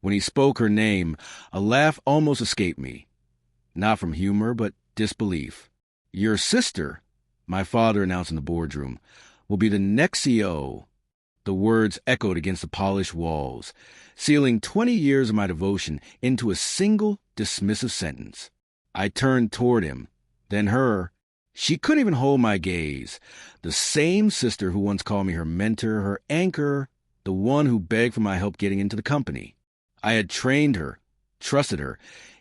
When he spoke her name, a laugh almost escaped me. Not from humor, but disbelief. "Your sister," my father announced in the boardroom, "will be the next CEO." The words echoed against the polished walls, sealing 20 years of my devotion into a single dismissive sentence. I turned toward him, then her. She couldn't even hold my gaze. The same sister who once called me her mentor, her anchor, the one who begged for my help getting into the company. I had trained her, trusted her,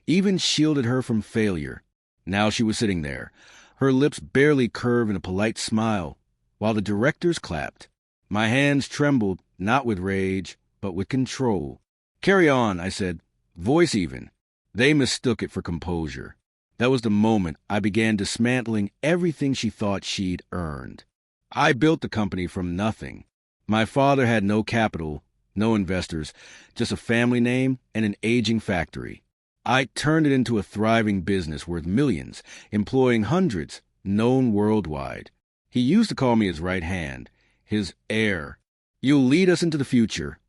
even shielded her from failure. Now she was sitting there, her lips barely curved in a polite smile, while the directors clapped. My hands trembled, not with rage, but with control. "Carry on," I said, voice even. They mistook it for composure. That was the moment I began dismantling everything she thought she'd earned. I built the company from nothing. My father had no capital, no investors, just a family name and an aging factory. I turned it into a thriving business worth millions, employing hundreds, known worldwide. He used to call me his right hand, his heir. "You'll lead us into the future,"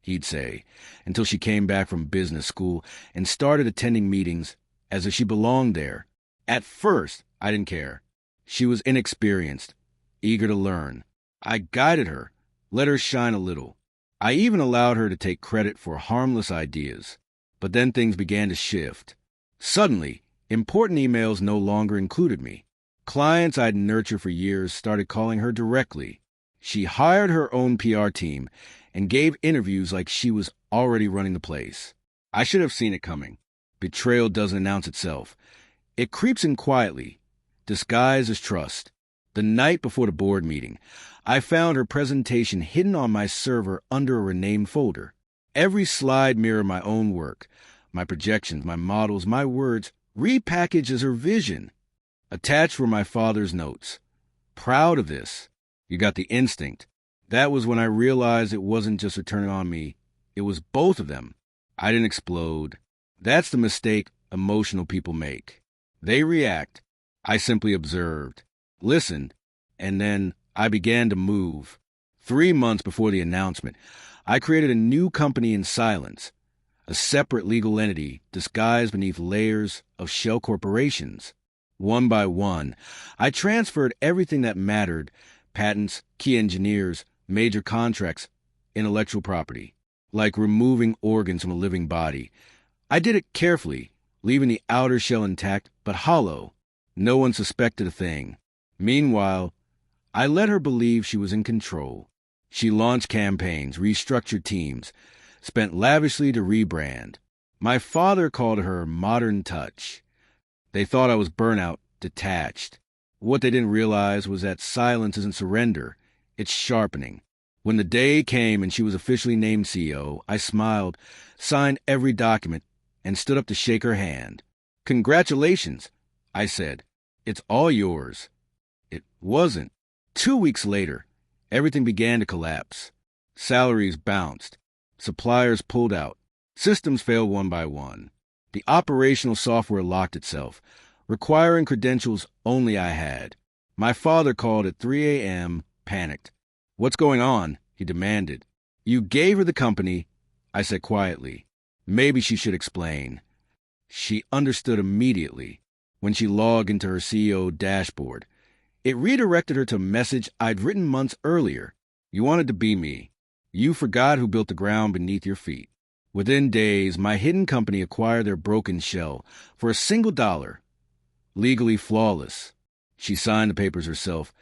he'd say, until she came back from business school and started attending meetings as if she belonged there. At first, I didn't care. She was inexperienced, eager to learn. I guided her, let her shine a little. I even allowed her to take credit for harmless ideas. But then things began to shift. Suddenly, important emails no longer included me. Clients I'd nurtured for years started calling her directly. She hired her own PR team and gave interviews like she was already running the place. I should have seen it coming. Betrayal doesn't announce itself. It creeps in quietly, disguised as trust. The night before the board meeting, I found her presentation hidden on my server under a renamed folder. Every slide mirrored my own work, my projections, my models, my words, repackaged as her vision. Attached were my father's notes. "Proud of this. You got the instinct." That was when I realized it wasn't just her turning on me. It was both of them. I didn't explode. That's the mistake emotional people make. They react. I simply observed, listened, and then I began to move. 3 months before the announcement, I created a new company in silence, a separate legal entity disguised beneath layers of shell corporations. One by one, I transferred everything that mattered: patents, key engineers, major contracts, intellectual property, like removing organs from a living body. I did it carefully, leaving the outer shell intact but hollow. No one suspected a thing. Meanwhile, I let her believe she was in control. She launched campaigns, restructured teams, spent lavishly to rebrand. My father called her modern touch. They thought I was burnout, detached. What they didn't realize was that silence isn't surrender, it's sharpening. When the day came and she was officially named CEO, I smiled, signed every document, and stood up to shake her hand. "Congratulations," I said. "It's all yours." It wasn't. 2 weeks later, everything began to collapse. Salaries bounced. Suppliers pulled out. Systems failed one by one. The operational software locked itself, requiring credentials only I had. My father called at 3 a.m., panicked. "What's going on?" he demanded. "You gave her the company," I said quietly. Maybe she should explain. She understood immediately when she logged into her CEO dashboard. It redirected her to a message I'd written months earlier. "You wanted to be me. You forgot who built the ground beneath your feet." Within days, my hidden company acquired their broken shell for $1. Legally flawless. She signed the papers herself,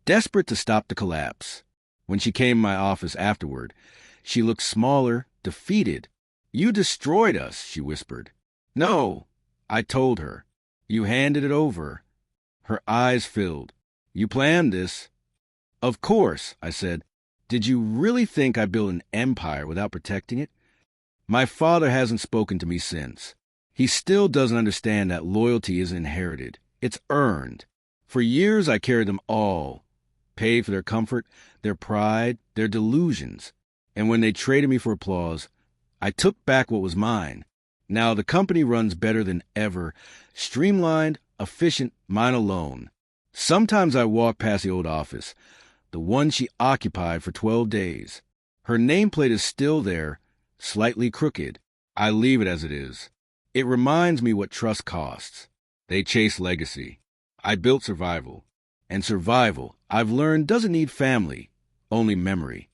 desperate to stop the collapse. When she came to my office afterward, she looked smaller, defeated. "You destroyed us," she whispered. "No," I told her. "You handed it over." Her eyes filled. "You planned this." "Of course," I said. "Did you really think I built an empire without protecting it?" My father hasn't spoken to me since. He still doesn't understand that loyalty isn't inherited. It's earned. For years I carried them all, paid for their comfort, their pride, their delusions. And when they traded me for applause, I took back what was mine. Now the company runs better than ever, streamlined, efficient, mine alone. Sometimes I walk past the old office, the one she occupied for 12 days. Her nameplate is still there, slightly crooked. I leave it as it is. It reminds me what trust costs. They chase legacy. I built survival. And survival, I've learned, doesn't need family, only memory.